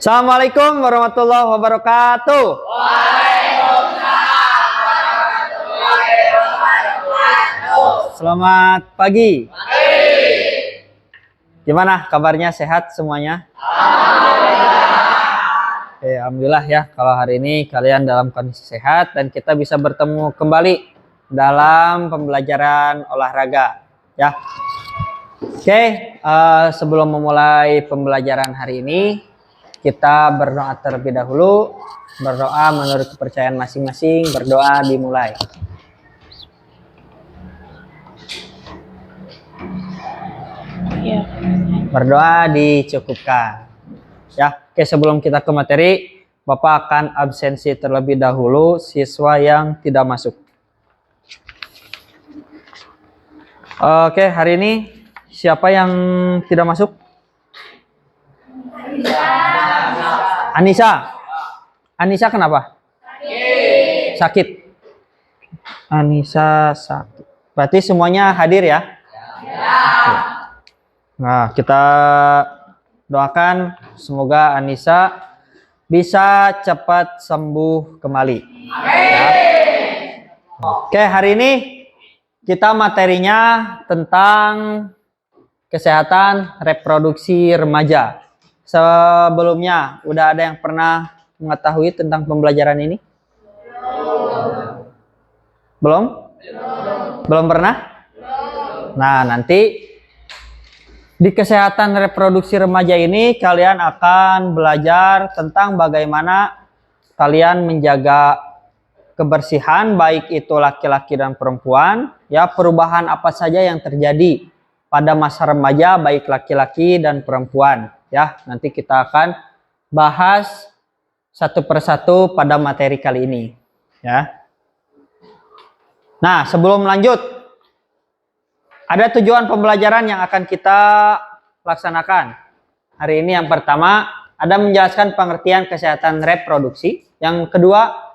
Assalamualaikum warahmatullahi wabarakatuh. Waalaikumsalam warahmatullahi wabarakatuh. Selamat pagi. Gimana kabarnya, sehat semuanya? Alhamdulillah ya, kalau hari ini kalian dalam kondisi sehat dan kita bisa bertemu kembali dalam pembelajaran olahraga ya. Sebelum memulai pembelajaran hari ini, kita berdoa terlebih dahulu. Berdoa menurut kepercayaan masing-masing. Berdoa dimulai. Berdoa dicukupkan. Ya, sebelum kita ke materi, Bapak akan absensi terlebih dahulu siswa yang tidak masuk. Hari ini siapa yang tidak masuk? Anissa. Anissa kenapa? Sakit. Anissa sakit. Berarti semuanya hadir ya? Nah, kita doakan semoga Anissa bisa cepat sembuh kembali. Ya. Hari ini kita materinya tentang kesehatan reproduksi remaja. Sebelumnya, udah ada yang pernah mengetahui tentang pembelajaran ini? Belum? Belum pernah? Nah, nanti di kesehatan reproduksi remaja ini kalian akan belajar tentang bagaimana kalian menjaga kebersihan, baik itu laki-laki dan perempuan, ya, perubahan apa saja yang terjadi pada masa remaja baik laki-laki dan perempuan. Ya, nanti kita akan bahas satu persatu pada materi kali ini. Ya. Nah, sebelum lanjut, ada tujuan pembelajaran yang akan kita laksanakan. Hari ini yang pertama, ada menjelaskan pengertian kesehatan reproduksi. Yang kedua,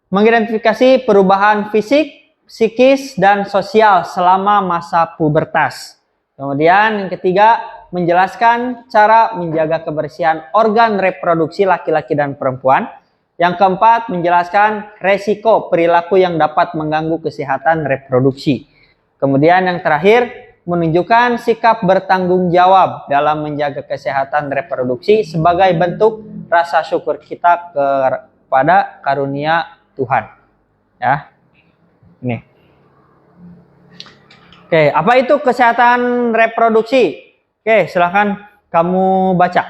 mengidentifikasi perubahan fisik, psikis, dan sosial selama masa pubertas. Kemudian yang ketiga, menjelaskan cara menjaga kebersihan organ reproduksi laki-laki dan perempuan. Yang keempat, menjelaskan resiko perilaku yang dapat mengganggu kesehatan reproduksi. Kemudian yang terakhir, menunjukkan sikap bertanggung jawab dalam menjaga kesehatan reproduksi sebagai bentuk rasa syukur kita kepada karunia Tuhan. Ya. Ini. Apa itu kesehatan reproduksi? Silahkan kamu baca.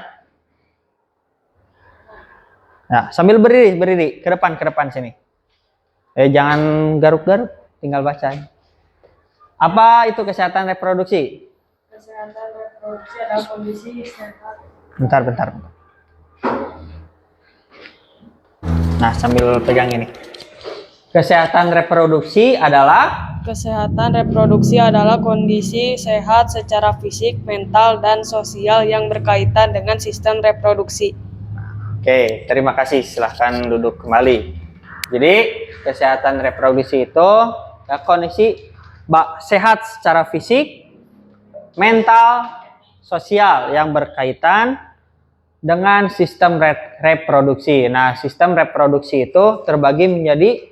Nah, sambil berdiri ke depan sini. Jangan garuk-garuk, tinggal baca. Apa itu kesehatan reproduksi? Kesehatan reproduksi adalah kondisi sehat. Bentar. Nah, sambil pegang ini. Kesehatan reproduksi adalah kondisi sehat secara fisik, mental, dan sosial yang berkaitan dengan sistem reproduksi. Terima kasih. Silahkan duduk kembali. Jadi, kesehatan reproduksi itu kondisi sehat secara fisik, mental, sosial yang berkaitan dengan sistem reproduksi. Nah, sistem reproduksi itu terbagi menjadi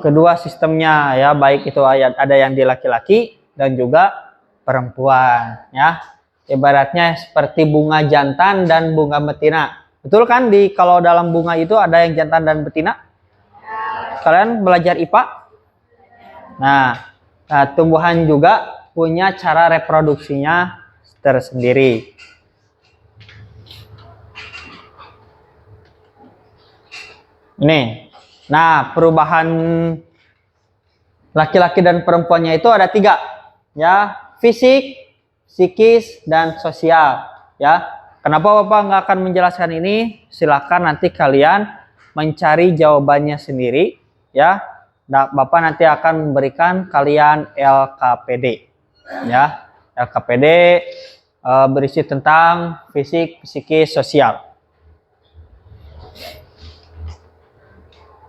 kedua sistemnya ya, baik itu ada yang di laki-laki dan juga perempuan ya. Ibaratnya seperti bunga jantan dan bunga betina. Betul kan, kalau dalam bunga itu ada yang jantan dan betina? Kalian belajar IPA? Nah, tumbuhan juga punya cara reproduksinya tersendiri. Ini. Nah, perubahan laki-laki dan perempuannya itu ada 3. Ya, fisik, psikis, dan sosial. Ya, kenapa Bapak nggak akan menjelaskan ini? Silakan nanti kalian mencari jawabannya sendiri. Ya, Bapak nanti akan memberikan kalian LKPD. Ya, LKPD berisi tentang fisik, psikis, sosial.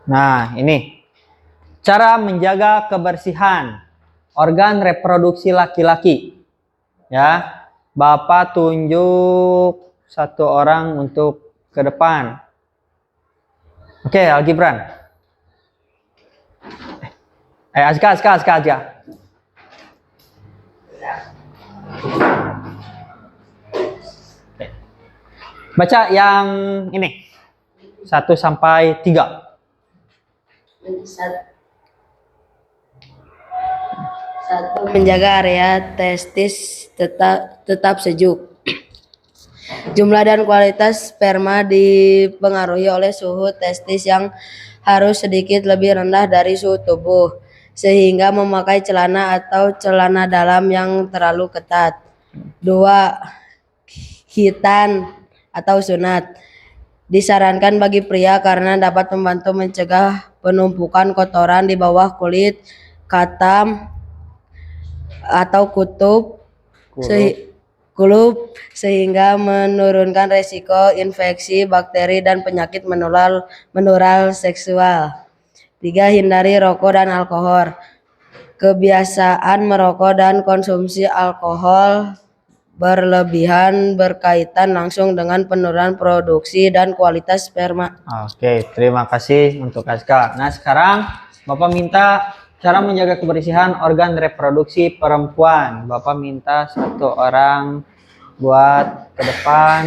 Nah, ini cara menjaga kebersihan organ reproduksi laki-laki. Ya, Bapak tunjuk 1 orang untuk ke depan. Oke, Al-Gibran. Azka. Baca yang ini. 1 sampai 3. 1. Menjaga area testis tetap sejuk. Jumlah dan kualitas sperma dipengaruhi oleh suhu testis yang harus sedikit lebih rendah dari suhu tubuh, sehingga memakai celana atau celana dalam yang terlalu ketat. 2. Khitan atau sunat. Disarankan bagi pria karena dapat membantu mencegah penumpukan kotoran di bawah kulit, katam, atau kulup sehingga menurunkan resiko infeksi bakteri dan penyakit menular seksual. 3. Hindari rokok dan alkohol. Kebiasaan merokok dan konsumsi alkohol berlebihan berkaitan langsung dengan penurunan produksi dan kualitas sperma. Oke, terima kasih untuk Azka. Nah, sekarang Bapak minta cara menjaga kebersihan organ reproduksi perempuan. Bapak minta 1 orang buat ke depan.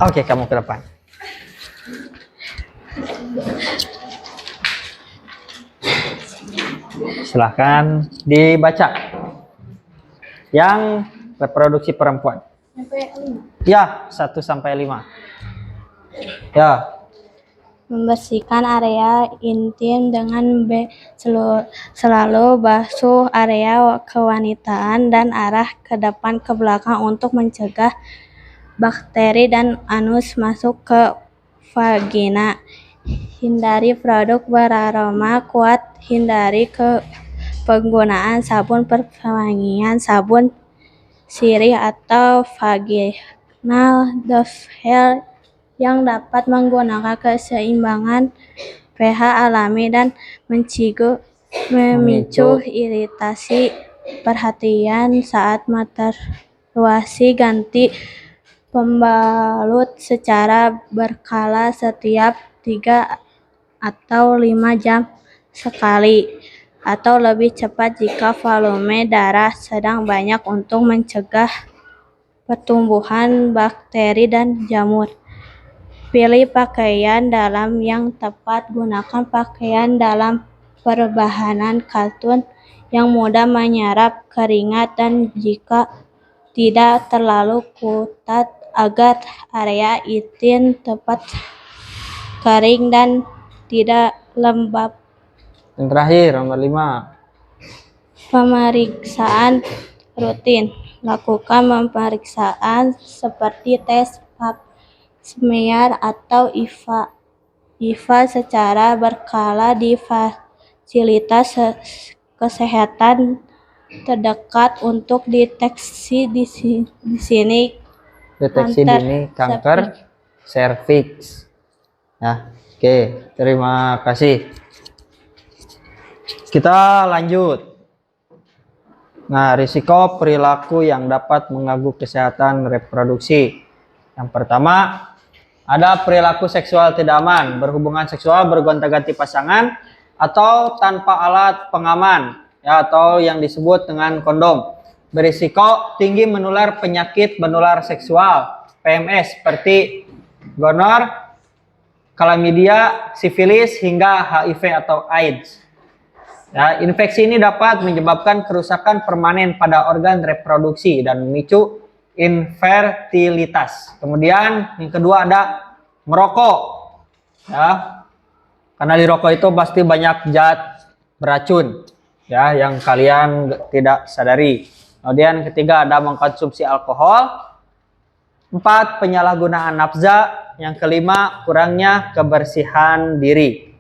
Oke, kamu ke depan. Silahkan dibaca. Yang reproduksi perempuan. Ya, 1 sampai 5. Ya. Membersihkan area intim dengan selalu basuh area kewanitaan dan arah ke depan ke belakang untuk mencegah bakteri dan anus masuk ke vagina. Hindari produk beraroma kuat. Hindari penggunaan sabun pewangian, sabun sirih atau vaginal dovel yang dapat menggunakan keseimbangan pH alami dan memicu iritasi. Perhatian saat menstruasi. Ganti pembalut secara berkala setiap 3 atau 5 jam sekali atau lebih cepat jika volume darah sedang banyak untuk mencegah pertumbuhan bakteri dan jamur. Pilih pakaian dalam yang tepat. Gunakan pakaian dalam berbahan katun yang mudah menyerap keringat dan jika tidak terlalu ketat agar area intim tetap kering dan tidak lembab. Yang terakhir, nomor 5. Pemeriksaan rutin. Lakukan pemeriksaan seperti tes pap smear atau IVA secara berkala di fasilitas kesehatan terdekat untuk deteksi di sini kanker serviks. Ya, oke, terima kasih. Kita lanjut. Nah, risiko perilaku yang dapat mengganggu kesehatan reproduksi. Yang pertama, ada perilaku seksual tidak aman, berhubungan seksual bergonta-ganti pasangan atau tanpa alat pengaman, ya, atau yang disebut dengan kondom. Berisiko tinggi menular penyakit menular seksual, PMS, seperti gonor, chlamydia, sifilis, hingga HIV atau AIDS. Ya, infeksi ini dapat menyebabkan kerusakan permanen pada organ reproduksi dan memicu infertilitas. Kemudian yang kedua ada merokok. Ya. Karena di rokok itu pasti banyak zat beracun, ya, yang kalian tidak sadari. Kemudian ketiga ada mengkonsumsi alkohol. 4. Penyalahgunaan nafsa. Yang kelima, kurangnya kebersihan diri.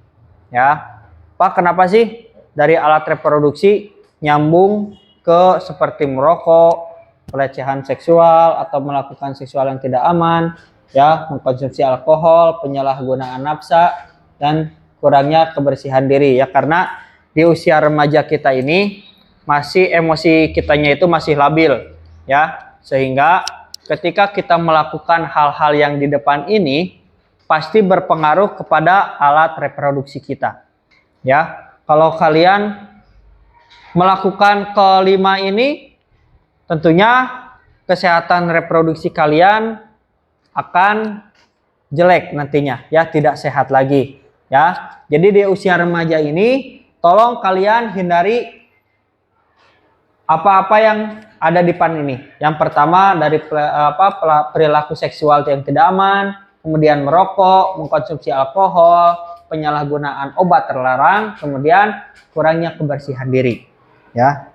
Ya. Pak, kenapa sih dari alat reproduksi nyambung ke seperti merokok, pelecehan seksual atau melakukan seksual yang tidak aman, ya, mengkonsumsi alkohol, penyalahgunaan nafsa, dan kurangnya kebersihan diri, ya, karena di usia remaja kita ini masih emosi kitanya itu masih labil ya, sehingga ketika kita melakukan hal-hal yang di depan ini pasti berpengaruh kepada alat reproduksi kita ya. Kalau kalian melakukan kelima ini, tentunya kesehatan reproduksi kalian akan jelek nantinya ya, tidak sehat lagi ya. Jadi di usia remaja ini tolong kalian hindari apa-apa yang ada di depan ini. Yang pertama dari perilaku seksual yang tidak aman, kemudian merokok, mengkonsumsi alkohol, penyalahgunaan obat terlarang, kemudian kurangnya kebersihan diri ya.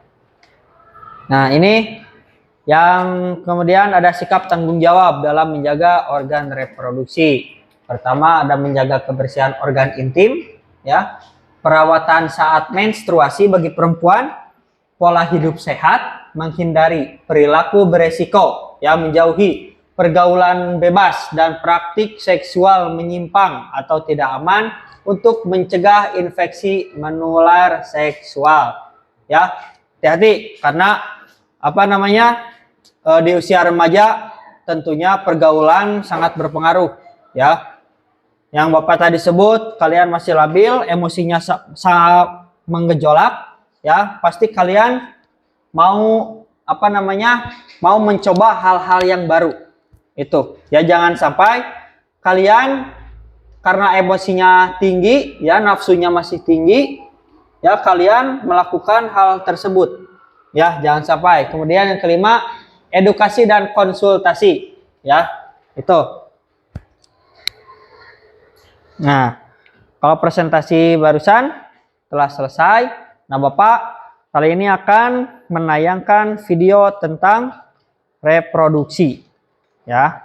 Nah, ini yang kemudian ada sikap tanggung jawab dalam menjaga organ reproduksi. Pertama ada menjaga kebersihan organ intim ya, perawatan saat menstruasi bagi perempuan, pola hidup sehat, menghindari perilaku beresiko ya, menjauhi pergaulan bebas dan praktik seksual menyimpang atau tidak aman untuk mencegah infeksi menular seksual ya. Hati-hati karena di usia remaja tentunya pergaulan sangat berpengaruh ya. Yang Bapak tadi sebut, kalian masih labil, emosinya sangat menggejolak ya, pasti kalian mau mau mencoba hal-hal yang baru. Itu ya, jangan sampai kalian karena emosinya tinggi ya, nafsunya masih tinggi ya, kalian melakukan hal tersebut ya, jangan sampai. Kemudian yang kelima, edukasi dan konsultasi ya, itu. Nah, kalau presentasi barusan telah selesai, nah Bapak kali ini akan menayangkan video tentang reproduksi ya.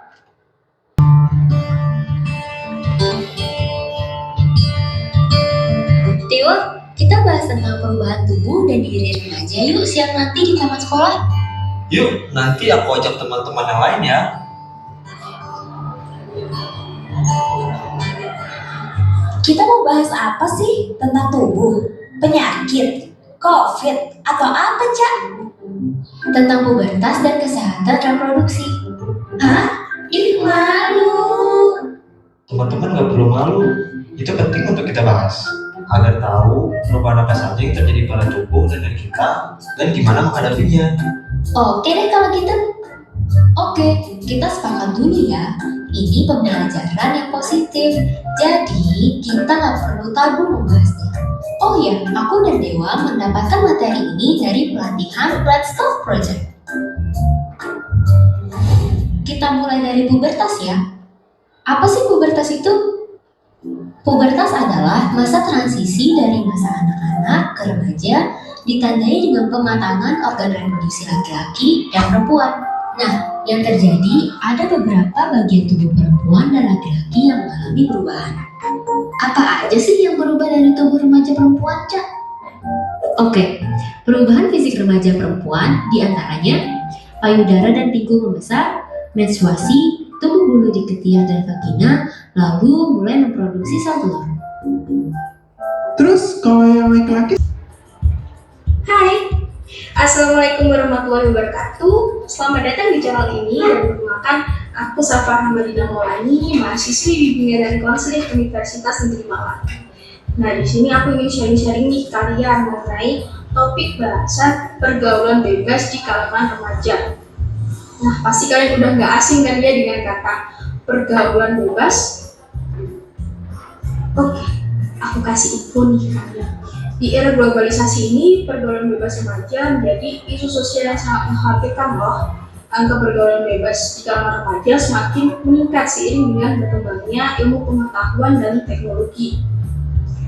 Tio, kita bahas tentang perubahan tubuh dan diri remaja yuk siang nanti di taman sekolah. Yuk, nanti aku ajak teman-teman yang lain ya. Kita mau bahas apa sih? Tentang tubuh, penyakit, COVID, atau apa, Cak? Tentang pubertas dan kesehatan reproduksi. Hah? Ih, malu. Teman-teman gak perlu malu, itu penting untuk kita bahas agar tahu perubahan apa saja yang terjadi pada tubuh dan diri kita dan gimana menghadapinya. Oke deh kalau gitu. Oke, kita sepakat dulu ya. Ini pembelajaran yang positif, jadi kita nggak perlu tabu membahasnya. Oh ya, aku dan Dewa mendapatkan materi ini dari pelatihan Let's Talk Project. Kita mulai dari pubertas ya. Apa sih pubertas itu? Pubertas adalah masa transisi dari masa anak-anak ke remaja, ditandai dengan pematangan organ reproduksi laki-laki dan perempuan. Nah, yang terjadi ada beberapa bagian tubuh perempuan dan laki-laki yang mengalami perubahan. Apa aja sih yang berubah dari tubuh remaja perempuan, Cak? Oke, perubahan fisik remaja perempuan diantaranya payudara dan pinggul membesar, menstruasi, tumbuh bulu di ketiak dan vagina, lalu mulai memproduksi sel telur. Terus kalau yang laki-laki? Hai, Assalamualaikum warahmatullahi wabarakatuh. Selamat datang di channel ini dan perkenalkan, aku Safa Hamadina Maulani, mahasiswi Bimbingan dan Konseling Universitas Negeri Malang. Nah, di sini aku ingin sharing-sharing nih kalian mengenai topik bahasan pergaulan bebas di kalangan remaja. Nah, pasti kalian udah nggak asing kan ya dengan kata pergaulan bebas? Oke, aku kasih info nih kalian. Di era globalisasi ini, pergaulan bebas remaja menjadi isu sosial yang sangat mengkhawatirkan loh. Angka pergaulan bebas di kalangan remaja semakin meningkat seiring dengan berkembangnya ilmu pengetahuan dan teknologi.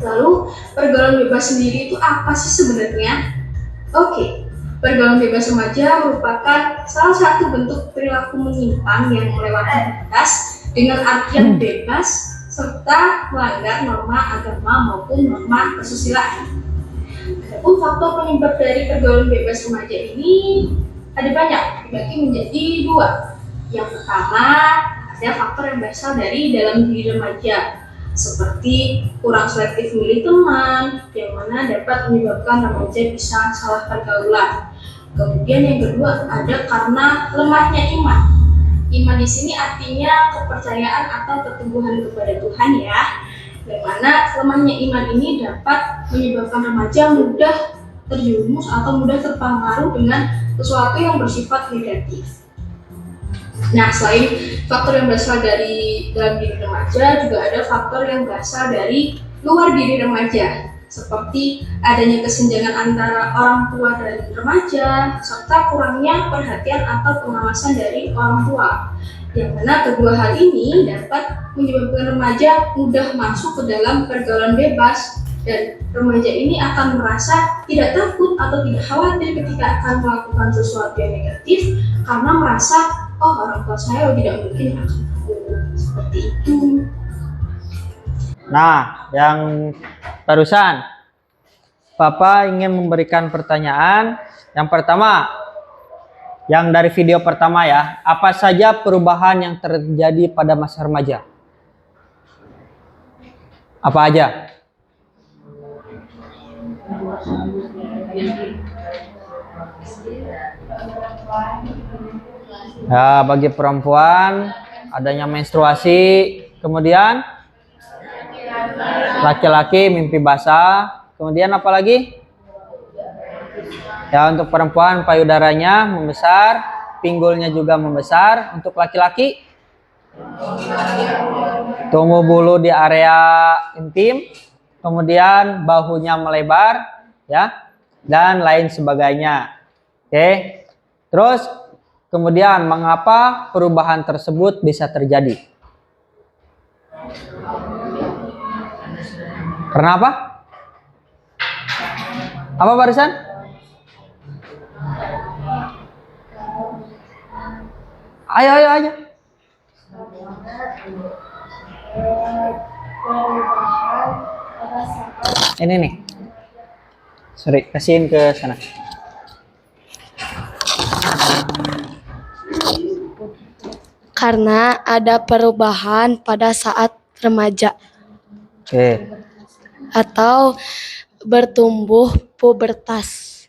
Lalu, pergaulan bebas sendiri itu apa sih sebenarnya? Oke, pergaulan bebas remaja merupakan salah satu bentuk perilaku menyimpang yang melewati batas dengan artian bebas serta melanggar norma agama maupun norma kesusilaan. Adapun faktor penyebab dari pergaulan bebas remaja ini ada banyak, dibagi menjadi dua. Yang pertama, ada faktor yang berasal dari dalam diri remaja. seperti kurang selektif milih teman, yang mana dapat menyebabkan remaja bisa salah pergaulan. Kemudian yang kedua ada karena lemahnya iman. Iman di sini artinya kepercayaan atau keteguhan kepada Tuhan ya. Yang mana lemahnya iman ini dapat menyebabkan remaja mudah terjerumus atau mudah terpengaruh dengan sesuatu yang bersifat negatif. Nah, selain faktor yang berasal dari dalam diri remaja, juga ada faktor yang berasal dari luar diri remaja, seperti adanya kesenjangan antara orang tua dan remaja, serta kurangnya perhatian atau pengawasan dari orang tua. Yang mana kedua hal ini dapat menyebabkan remaja mudah masuk ke dalam pergaulan bebas, dan remaja ini akan merasa tidak takut atau tidak khawatir ketika akan melakukan sesuatu yang negatif, karena merasa, oh orang tua saya tidak mungkin akan tahu. Seperti itu. Nah, yang barusan Bapak ingin memberikan pertanyaan. Yang pertama, yang dari video pertama ya, apa saja perubahan yang terjadi pada masa remaja? Apa aja? Ya, bagi perempuan adanya menstruasi, kemudian laki-laki mimpi basah, kemudian apa lagi? Ya, untuk perempuan payudaranya membesar, pinggulnya juga membesar. Untuk laki-laki tumbuh bulu di area intim, kemudian bahunya melebar, ya, dan lain sebagainya. Oke. Terus kemudian mengapa perubahan tersebut bisa terjadi? Karena apa? Apa barusan? Ayo. Ini nih. Sorry, kasihin ke sana. Karena ada perubahan pada saat remaja Oke. atau bertumbuh pubertas.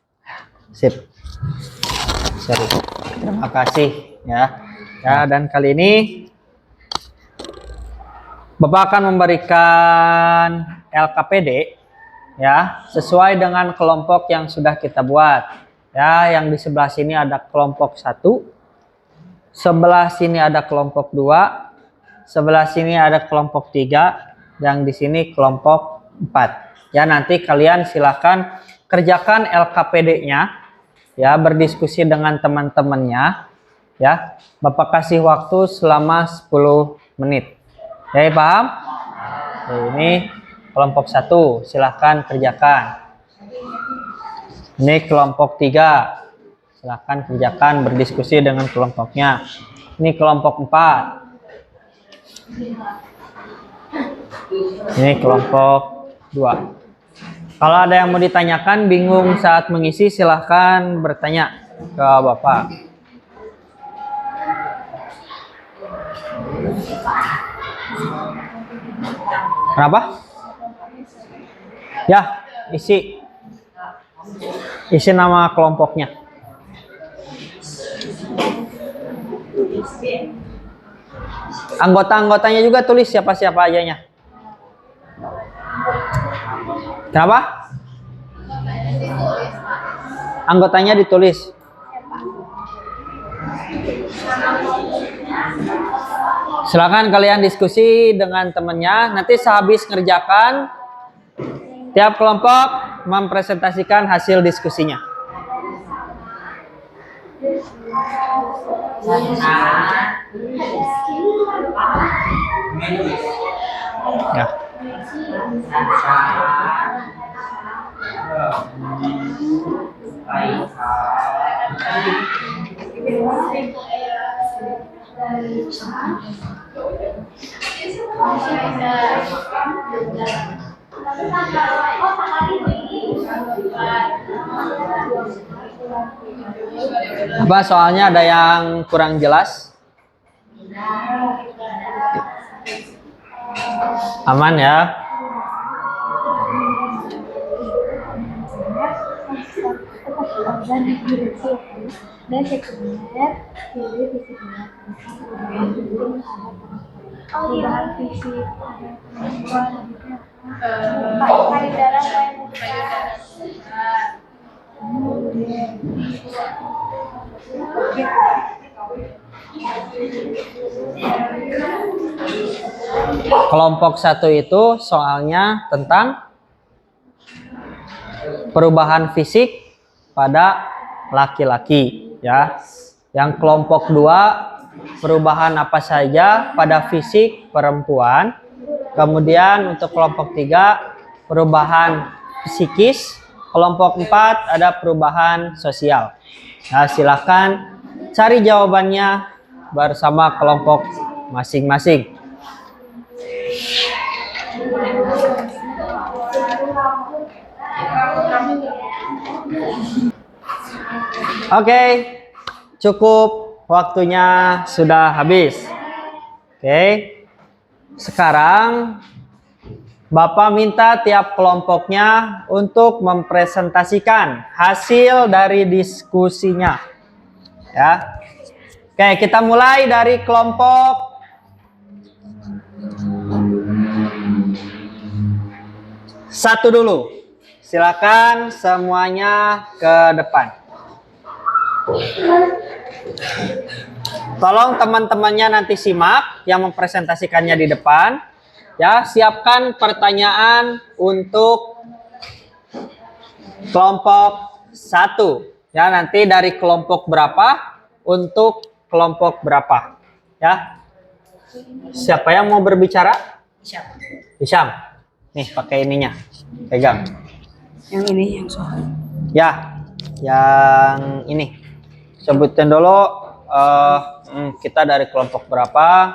Sip. Sorry. Terima kasih ya. Ya, dan kali ini Bapak akan memberikan LKPD ya, sesuai dengan kelompok yang sudah kita buat. Ya, yang di sebelah sini ada kelompok 1. Sebelah sini ada kelompok 2. Sebelah sini ada kelompok 3, yang di sini kelompok 4. Ya, nanti kalian silakan kerjakan LKPD-nya ya, berdiskusi dengan teman-temannya ya. Bapak kasih waktu selama 10 menit. Oke, paham? Oke, ini kelompok 1, silahkan kerjakan. Ini kelompok 3, silahkan kerjakan berdiskusi dengan kelompoknya. Ini kelompok 4. Ini kelompok 2. Kalau ada yang mau ditanyakan, bingung saat mengisi, silahkan bertanya ke Bapak. Kenapa? Ya, isi nama kelompoknya. Anggota-anggotanya juga tulis siapa-siapa ajanya. Kenapa? Anggotanya ditulis. Silakan kalian diskusi dengan temannya. Nanti sehabis ngerjakan, tiap kelompok mempresentasikan hasil diskusinya. Ya. Apa soalnya ada yang kurang jelas? Aman ya. Dan sekunder jadi fisiknya perubahan fisik payudara Kelompok 1 itu soalnya tentang perubahan fisik pada laki-laki ya. Yang kelompok 2 perubahan apa saja pada fisik perempuan. Kemudian untuk kelompok 3 perubahan psikis. Kelompok 4 ada perubahan sosial. Nah, silakan cari jawabannya bersama kelompok masing-masing. Oke, cukup, waktunya sudah habis. Oke, sekarang Bapak minta tiap kelompoknya untuk mempresentasikan hasil dari diskusinya. Ya. Oke, kita mulai dari kelompok 1 dulu. Silakan semuanya ke depan. Tolong teman-temannya nanti simak yang mempresentasikannya di depan. Ya, siapkan pertanyaan untuk kelompok 1. Ya, nanti dari kelompok berapa untuk kelompok berapa. Ya. Siapa yang mau berbicara? Hisham. Nih, pakai ininya. Pegang. Yang ini yang soal. Ya, yang ini. Sebutin dulu kita dari kelompok berapa.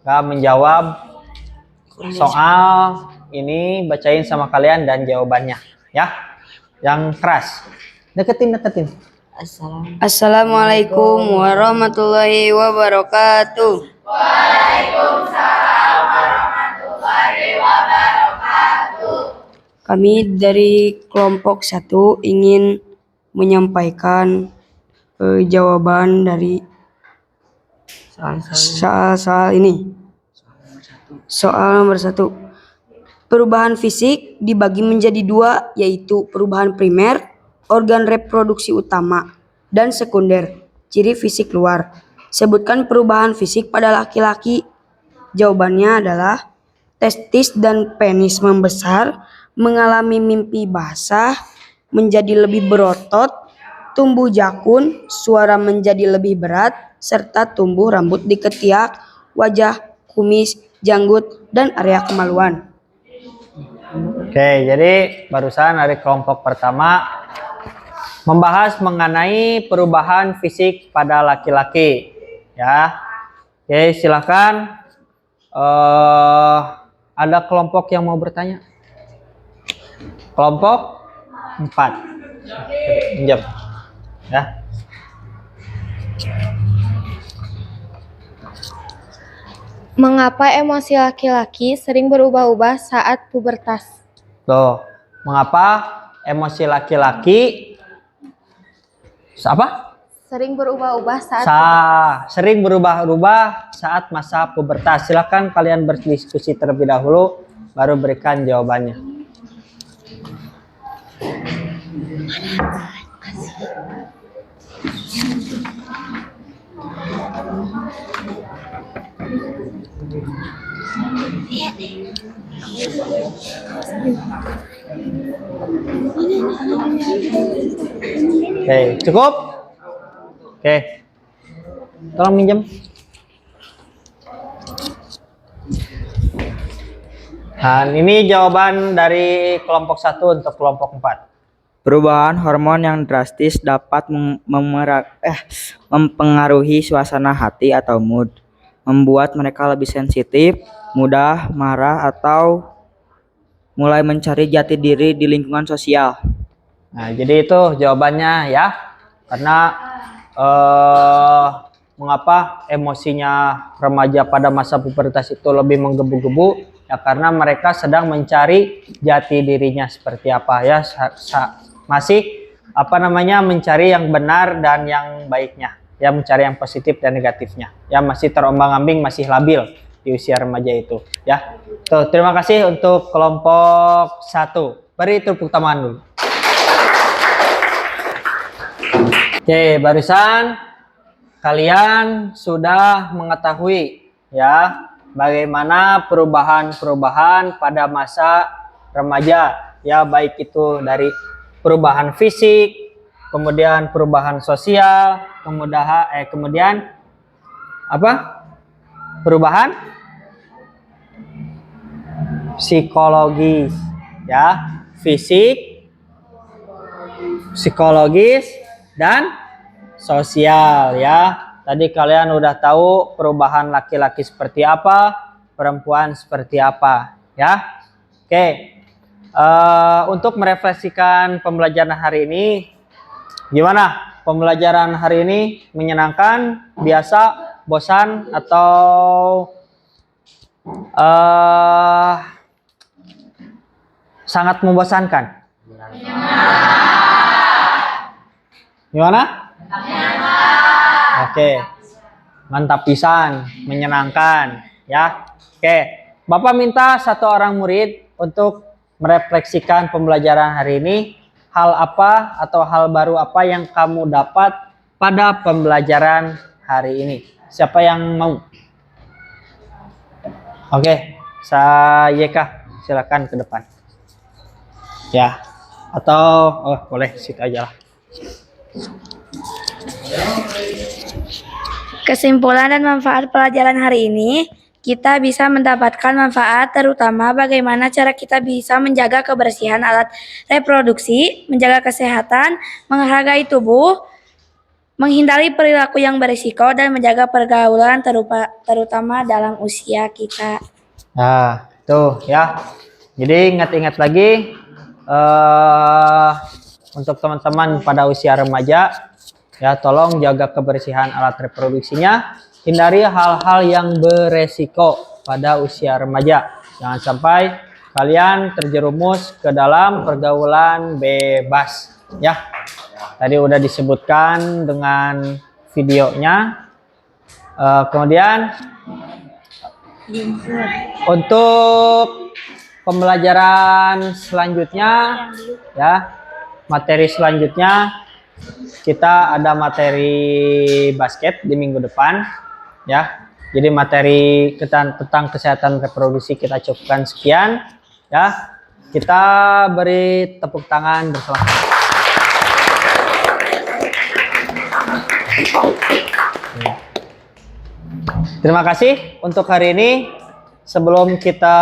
Nggak menjawab soal ini, bacain sama kalian dan jawabannya. Ya, yang keras. Deketin. Assalamualaikum warahmatullahi wabarakatuh. Kami dari kelompok 1 ingin menyampaikan jawaban dari soal ini. Soal nomor 1. Perubahan fisik dibagi menjadi 2, yaitu perubahan primer, organ reproduksi utama, dan sekunder, ciri fisik luar. Sebutkan perubahan fisik pada laki-laki. Jawabannya adalah testis dan penis membesar, mengalami mimpi basah, menjadi lebih berotot, tumbuh jakun, suara menjadi lebih berat, serta tumbuh rambut di ketiak, wajah, kumis, janggut, dan area kemaluan. Oke, jadi barusan dari kelompok pertama membahas mengenai perubahan fisik pada laki-laki. Ya, oke, silakan. Ada kelompok yang mau bertanya? Kelompok 4. Pinjam. Ya. Mengapa emosi laki-laki sering berubah-ubah saat pubertas? Tuh, mengapa emosi laki-laki apa? Sering berubah-ubah saat Sering berubah-ubah saat masa pubertas. Silakan kalian berdiskusi terlebih dahulu, baru berikan jawabannya. Oke, cukup? Oke. Tolong minjem. Nah, ini jawaban dari kelompok 1 untuk kelompok 4. Perubahan hormon yang drastis dapat mempengaruhi suasana hati atau mood, membuat mereka lebih sensitif, mudah marah, atau mulai mencari jati diri di lingkungan sosial. Nah, jadi itu jawabannya ya. Karena mengapa emosinya remaja pada masa pubertas itu lebih menggebu-gebu? Ya karena mereka sedang mencari jati dirinya seperti apa ya, masih mencari yang benar dan yang baiknya, ya mencari yang positif dan negatifnya. Ya masih terombang-ambing, masih labil di usia remaja itu, ya. Tuh, terima kasih untuk kelompok 1. Beri tepuk tangan dulu. Oke, barusan kalian sudah mengetahui ya bagaimana perubahan-perubahan pada masa remaja, ya baik itu dari perubahan fisik, kemudian perubahan sosial, kemudian perubahan psikologis, ya, fisik, psikologis dan sosial, ya. Tadi kalian udah tahu perubahan laki-laki seperti apa, perempuan seperti apa, ya. Oke. Untuk merefleksikan pembelajaran hari ini, gimana? Pembelajaran hari ini menyenangkan, biasa, bosan, atau sangat membosankan? Gimana? Oke, mantap pisan, menyenangkan, ya. Oke, Bapak minta satu orang murid untuk merefleksikan pembelajaran hari ini. Hal apa atau hal baru apa yang kamu dapat pada pembelajaran hari ini? Siapa yang mau? Oke, Yeka, silakan ke depan. Ya, atau boleh situ aja lah. Kesimpulan dan manfaat pelajaran hari ini, kita bisa mendapatkan manfaat terutama bagaimana cara kita bisa menjaga kebersihan alat reproduksi, menjaga kesehatan, menghargai tubuh, menghindari perilaku yang berisiko, dan menjaga pergaulan terutama dalam usia kita. Nah, tuh ya. Jadi ingat-ingat lagi untuk teman-teman pada usia remaja, ya tolong jaga kebersihan alat reproduksinya, hindari hal-hal yang beresiko pada usia remaja. Jangan sampai kalian terjerumus ke dalam pergaulan bebas, ya. Tadi udah disebutkan dengan videonya. Kemudian untuk pembelajaran selanjutnya, ya, materi selanjutnya kita ada materi basket di minggu depan, ya. Jadi materi tentang kesehatan reproduksi kita cukupkan sekian, ya. Kita beri tepuk tangan bersama. Terima kasih untuk hari ini. Sebelum kita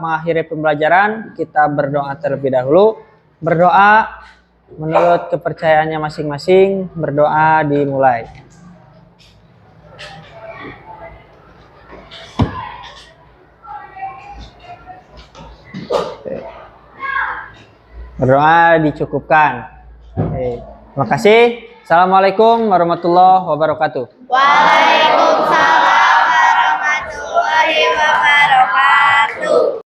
mengakhiri pembelajaran, kita berdoa terlebih dahulu. Berdoa menurut kepercayaannya masing-masing, berdoa dimulai. Berdoa dicukupkan. Terima kasih. Assalamualaikum warahmatullahi wabarakatuh. Waalaikumsalam.